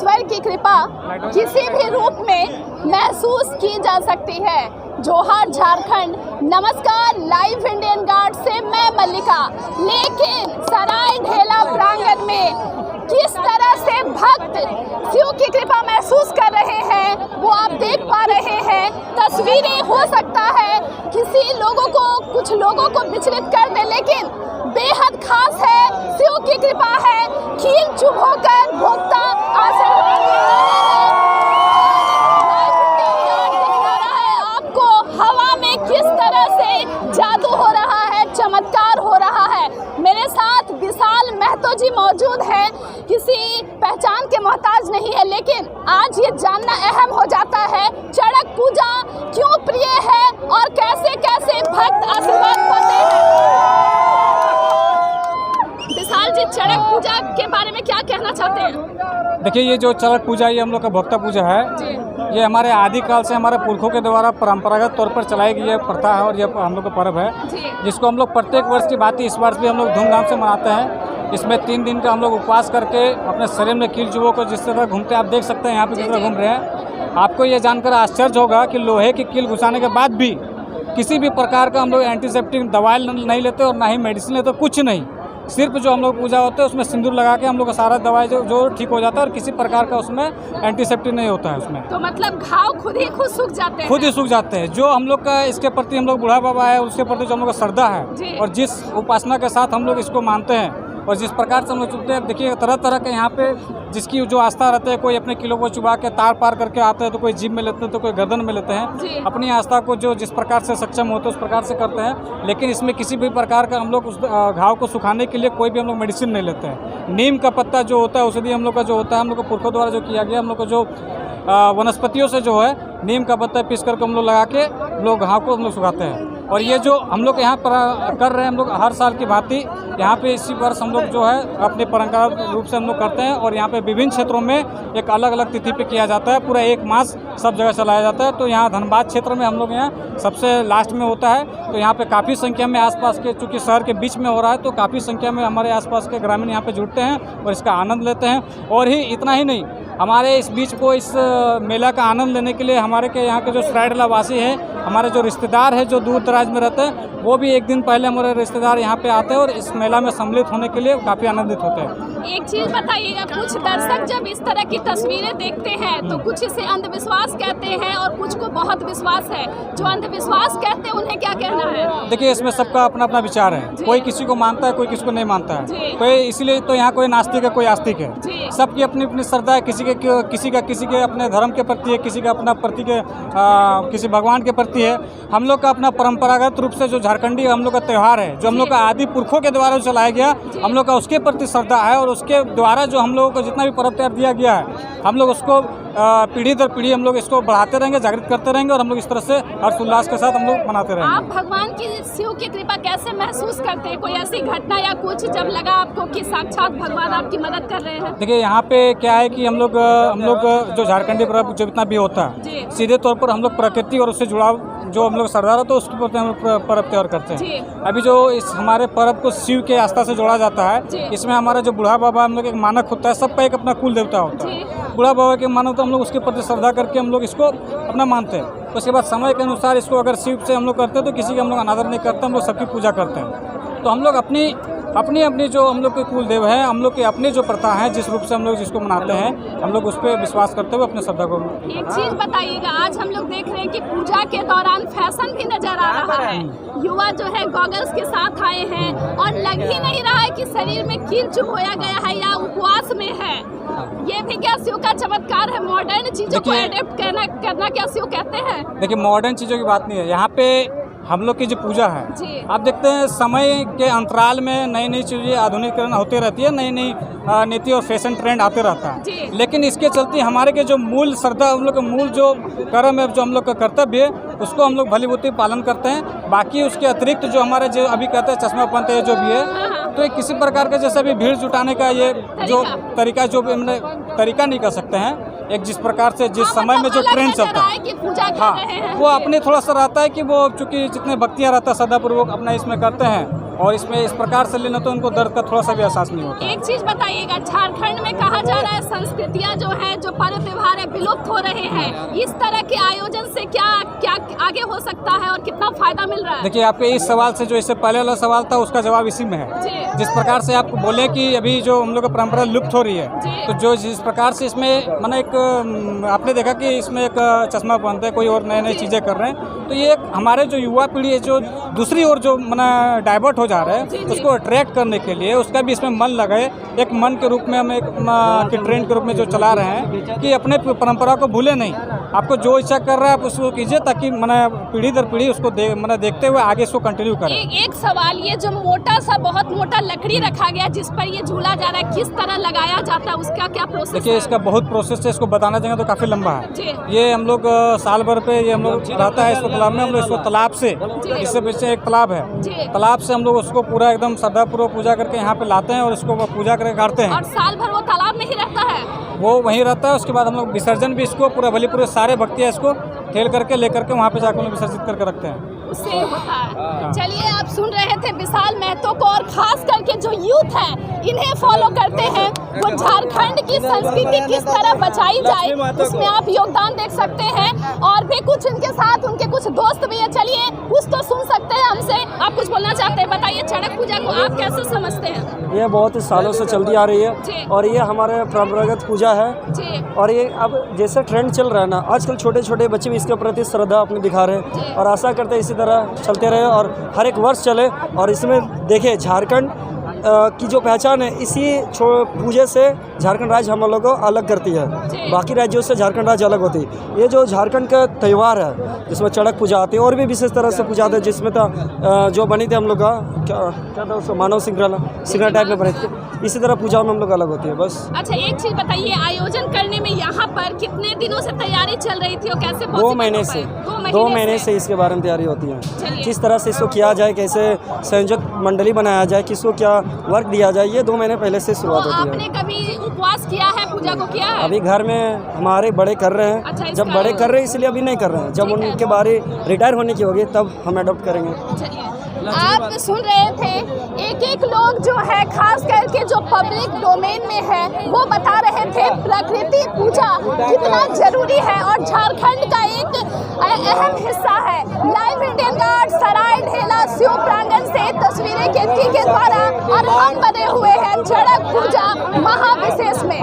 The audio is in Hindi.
ईश्वर की कृपा किसी भी रूप में महसूस की जा सकती है। जोहार झारखंड, नमस्कार। लाइव इंडियन गार्ड से मैं मल्लिका। लेकिन सराय ढेला प्रांगण में किस तरह से भक्त शिव की कृपा महसूस कर रहे हैं वो आप देख पा रहे हैं। तस्वीरें हो सकता है किसी लोगों को, कुछ लोगों को विचलित कर दे, लेकिन बेहद खास है। शिव की कृपा है। खील चुप होकर भोक्ता आशीर्वाद दिखा रहा है आपको। हवा में किस तरह से जादू हो रहा है, चमत्कार हो रहा है। मेरे साथ विशाल महतो जी मौजूद हैं। किसी पहचान के मोहताज नहीं है, लेकिन आज ये जानना अहम हो जाता है चड़क पूजा क्यों प्रिय है और कैसे कैसे भक्त आशीर्वाद पाते हैं। विशाल जी, चड़क पूजा के बारे में क्या कहना चाहते हैं? देखिए, ये जो चड़क पूजा ये हम लोग का भोक्ता पूजा है जी। ये हमारे आदिकाल से हमारे पुरखों के द्वारा परंपरागत तौर पर चलाई गई है प्रथा है और ये हम लोग का पर्व है जिसको हम लोग प्रत्येक वर्ष की बात इस वर्ष भी हम लोग धूमधाम से मनाते हैं। इसमें 3 दिन का हम लोग उपवास करके अपने शरीर में कील चुभों को जिस तरह घूमते आप देख सकते हैं यहाँ पे किस तरह घूम रहे हैं। आपको ये जानकर आश्चर्य होगा कि लोहे की कील घुसाने के बाद भी किसी भी प्रकार का हम लोग एंटीसेप्टिक दवाई नहीं लेते और ना ही मेडिसिन लेते, कुछ नहीं। सिर्फ जो हम लोग पूजा होते हैं उसमें सिंदूर लगा के हम लोग का सारा दवाई जो ठीक हो जाता है और किसी प्रकार का उसमें एंटीसेप्टिक नहीं होता है उसमें। तो मतलब घाव खुद ही सूख जाते हैं? खुद ही सूख जाते हैं। जो हम लोग का इसके प्रति हम लोग बूढ़ा बाबा है उसके प्रति जो हम लोग का श्रद्धा है और जिस उपासना के साथ हम लोग इसको मानते हैं और जिस प्रकार से हम लोग चुनते हैं। देखिए, तरह तरह के यहाँ पे जिसकी जो आस्था रहते हैं, कोई अपने किलो को चुबा के तार पार करके आते हैं, तो कोई जीभ में लेते हैं, तो कोई गर्दन में लेते हैं। अपनी आस्था को जो जिस प्रकार से सक्षम होते हैं उस प्रकार से करते हैं। लेकिन इसमें किसी भी प्रकार का हम लोग उस घाव को सुखाने के लिए कोई भी हम लोग मेडिसिन नहीं लेते हैं। नीम का पत्ता जो होता है औषधि हम लोग का जो होता है, हम लोग को पुरखों द्वारा जो किया गया, हम लोग को जो वनस्पतियों से जो है नीम का पत्ता पीस करके हम लोग लगा के लोग घाव को हम लोग सुखाते हैं। और ये जो हम लोग यहाँ पर कर रहे हैं, हम लोग हर साल की भांति यहाँ पे इसी वर्ष हम लोग जो है अपने परंपरागत रूप से हम लोग करते हैं। और यहाँ पे विभिन्न क्षेत्रों में एक अलग अलग तिथि पे किया जाता है। पूरा 1 मास सब जगह चलाया जाता है। तो यहाँ धनबाद क्षेत्र में हम लोग यहाँ सबसे लास्ट में होता है। तो यहाँ पे काफ़ी संख्या में आसपास के, चूँकि शहर के बीच में हो रहा है, तो काफ़ी संख्या में हमारे आसपास के ग्रामीण यहाँ पे जुड़ते हैं और इसका आनंद लेते हैं। और ही इतना ही नहीं, हमारे इस बीच को, इस मेला का आनंद लेने के लिए हमारे के यहाँ के जो सरायढेला वासी हैं, हमारे जो रिश्तेदार हैं जो दूर दराज में रहते हैं, वो भी 1 दिन पहले हमारे रिश्तेदार यहाँ पे आते हैं और इस मेला में सम्मिलित होने के लिए काफ़ी आनंदित होते हैं। एक चीज़ बताइएगा, कुछ दर्शक जब इस तरह की तस्वीरें देखते हैं तो कुछ इसे अंधविश्वास कहते हैं और कुछ को बहुत विश्वास है। जो अंधविश्वास कहते हैं उन्हें क्या कहना है? देखिए, इसमें सबका अपना अपना विचार है। कोई किसी को मानता है, कोई किसी को नहीं मानता है। तो इसीलिए तो यहाँ कोई नास्तिक है, कोई आस्तिक है। सबकी अपनी अपनी श्रद्धा है। किसी के अपने धर्म के प्रति है, किसी का अपना प्रति के किसी भगवान के प्रति है। हम लोग का अपना परंपरागत रूप से जो झारखंडी हम लोग का त्यौहार है, जो हम लोग का आदि पुरखों के द्वारा चलाया गया, हम लोग का उसके प्रति श्रद्धा है। और उसके द्वारा जो हम लोगों को जितना भी पर्व त्यौहार दिया गया है, हम लोग उसको पीढ़ी दर पीढ़ी हम लोग इसको बढ़ाते रहेंगे, जागृत करते रहेंगे और हम लोग इस तरह से हर्षोल्लास के साथ हम लोग मनाते रहेंगे। आप भगवान की, शिव की कृपा कैसे महसूस करते हैं? कोई ऐसी घटना या कुछ जब लगा आपको कि साक्षात भगवान आपकी मदद कर रहे हैं? देखिए, यहाँ पे क्या है कि हम लोग जो झारखंडी पर्व जो जितना भी होता है, सीधे तौर पर हम लोग प्रकृति और उससे जुड़ाव जो हम लोग सरदार हो तो उसके प्रति हम लोग पर्व त्यौहार करते हैं। अभी जो इस हमारे पर्व को शिव के आस्था से जोड़ा जाता है, इसमें हमारा जो बूढ़ा बाबा हम लोग एक मानक होता है, सबका एक अपना कुल देवता होता है। बूढ़ा बाबा के मानो तो हम लोग उसके प्रति श्रद्धा करके हम लोग इसको अपना मानते हैं। तो उसके बाद समय के अनुसार इसको अगर शिव से हम लोग करते हैं तो किसी का हम लोग अनादर नहीं करते, हम लोग सबकी पूजा करते हैं। तो हम लोग अपनी जो हम लोग के कुल देव है, हम लोग की अपनी जो प्रथा है, जिस रूप से हम लोग जिसको मनाते हैं, हम लोग उस पर विश्वास करते हुए अपने श्रद्धा को। एक चीज़ बताइएगा, आज हम लोग देख रहे हैं कि पूजा के दौरान फैशन भी नजर आ रहा है। युवा जो है गॉगल्स के साथ आए हैं और लग ही नहीं रहा है कि शरीर में कील चुभ होया गया है या उपवास में है। ये भी क्या शिव का चमत्कार है? मॉडर्न चीजों को एडेप्ट करना क्या शिव कहते हैं? देखिए, मॉडर्न चीज़ों की बात नहीं है। यहाँ पे हम लोग की जो पूजा है, आप देखते हैं समय के अंतराल में नई नई चीज़ें आधुनिकीकरण होते रहती है, नई नई नीति और फैशन ट्रेंड आते रहता है। लेकिन इसके चलते हमारे के जो मूल श्रद्धा, हम लोग का मूल जो कर्म है, जो हम लोग का कर्तव्य है, उसको हम लोग भलीभांति पालन करते हैं। बाकी उसके अतिरिक्त जो हमारे जो अभी कहते हैं चश्मा पंथ है जो भी है, तो किसी प्रकार का जैसे भी भीड़ जुटाने का ये जो तरीका तरीका नहीं कर सकते हैं। एक जिस प्रकार से जिस समय में जो ट्रेंड चलता है, हाँ, वो अपने थोड़ा सा रहता है कि वो चूँकि जितने भक्तियाँ रहता है श्रद्धापूर्वक अपना इसमें करते हैं और इसमें इस प्रकार से लेना तो उनको दर्द का थोड़ा सा भी एहसास नहीं होता। एक चीज़ बताइएगा, झारखंड में कहा जा रहा है संस्कृतियाँ जो हैं पर्व त्योहार है विलुप्त हो रहे हैं, इस तरह के आयोजन से क्या क्या आगे हो सकता है और कितना फायदा मिल रहा है? देखिए, आपके इस सवाल से जो इससे पहले वाला सवाल था उसका जवाब इसी में है। जिस प्रकार से आप बोले कि अभी जो हम लोग की परंपरा लुप्त हो रही है, तो जो जिस प्रकार से इसमें मैंने एक आपने देखा कि इसमें एक चश्मा पहनते हैं, कोई और नई नई चीज़ें कर रहे हैं, तो ये एक हमारे जो युवा पीढ़ी है जो दूसरी ओर जो मैंने डाइवर्ट हो जा रहा है उसको अट्रैक्ट करने के लिए उसका भी इसमें मन लगे, एक मन के रूप में हम एक ट्रेंड के रूप में जो चला रहे हैं कि अपने परंपरा को भूले नहीं। आपको जो इच्छा कर रहा है आप उसको कीजिए, ताकि मैंने पीढ़ी दर पीढ़ी उसको मैंने देखते हुए आगे इसको कंटिन्यू करें। एक सवाल, ये जो मोटा सा बहुत मोटा लकड़ी रखा गया जिस पर ये झूला जा रहा है, किस तरह लगाया जाता है, उसका क्या प्रोसेस है? देखिए, इसका बहुत प्रोसेस है, इसको बताना चाहेंगे तो काफ़ी लंबा है। ये हम लोग साल भर पे ये हम लोग रहता है इसको तालाब में, हम लोग इसको तालाब से, इससे पीछे एक तालाब है, तालाब से हम लोग उसको पूरा एकदम श्रद्धापूर्वक पूजा करके यहाँ पे लाते हैं और इसको पूजा करके काटते हैं। और साल भर वो तालाब में ही रहता है? वो वहीं रहता है। उसके बाद हम लोग विसर्जन भी इसको पूरा पूरे सारे भक्तियाँ इसको ठेल करके लेकर के वहाँ पे जाकर विसर्जित करके रखते हैं। उससे होता है। चलिए, आप सुन रहे थे विशाल महतो को, और खास करके जो यूथ है इन्हें फॉलो करते हैं, वो झारखंड की संस्कृति किस तरह बचाई जाए उसमें आप योगदान देख सकते हैं। और भी कुछ इनके साथ उनके कुछ दोस्त भी है, चलिए कुछ तो सुन सकते हैं हमसे। आप कुछ बोलना चाहते हैं, बताइए चड़क पूजा को आप कैसे समझते हैं? ये बहुत सालों से चलती आ रही है और ये हमारे परंपरागत पूजा है। और ये अब जैसे ट्रेंड चल रहा है ना, आजकल छोटे छोटे बच्चे भी इसके प्रति श्रद्धा अपनी दिखा रहे हैं और आशा करते हैं इसी तरह चलते रहे और हर एक वर्ष चले। और इसमें देखिए, झारखंड की जो पहचान है इसी पूजे से झारखंड राज्य हम लोगों को अलग करती है, बाकी राज्यों से झारखंड राज्य अलग होती है। ये जो झारखंड का त्यौहार है जिसमें चड़क पूजा आती है और भी विशेष तरह से पूजा आती है, जिसमें जो बनी थी हम लोग का क्या था उसको मानव सिंगरा टाइप में बनी थी, इसी तरह पूजा में हम लोग अलग होती है बस। अच्छा, एक चीज़ बताइए, आयोजन करने में यहाँ पर कितने दिनों से तैयारी चल रही थी और कैसे? 2 महीने से 2 महीने से इसके बारे में तैयारी होती है, किस तरह से इसको किया जाए, कैसे संयोजक मंडली बनाया जाए, किसको क्या वर्क दिया जाए, ये 2 महीने पहले से शुरुआत होती है। आपने कभी उपवास किया है, पूजा को किया है? अभी घर में हमारे बड़े कर रहे हैं। अच्छा, जब बड़े कर रहे हैं इसलिए अभी नहीं कर रहे हैं, जब उनके बारे रिटायर होने की होगी तब हम अडॉप्ट करेंगे। आप सुन रहे थे, एक लोग जो है खास करके जो पब्लिक डोमेन में है वो बता रहे थे प्रकृति पूजा कितना जरूरी है और झारखंड का एक अहम हिस्सा है। लाइव इंडियन गार्ड सराय ढेला शिव प्रांगण से तस्वीरें केतकी के द्वारा और हम बने हुए हैं चड़क पूजा महाविशेष में।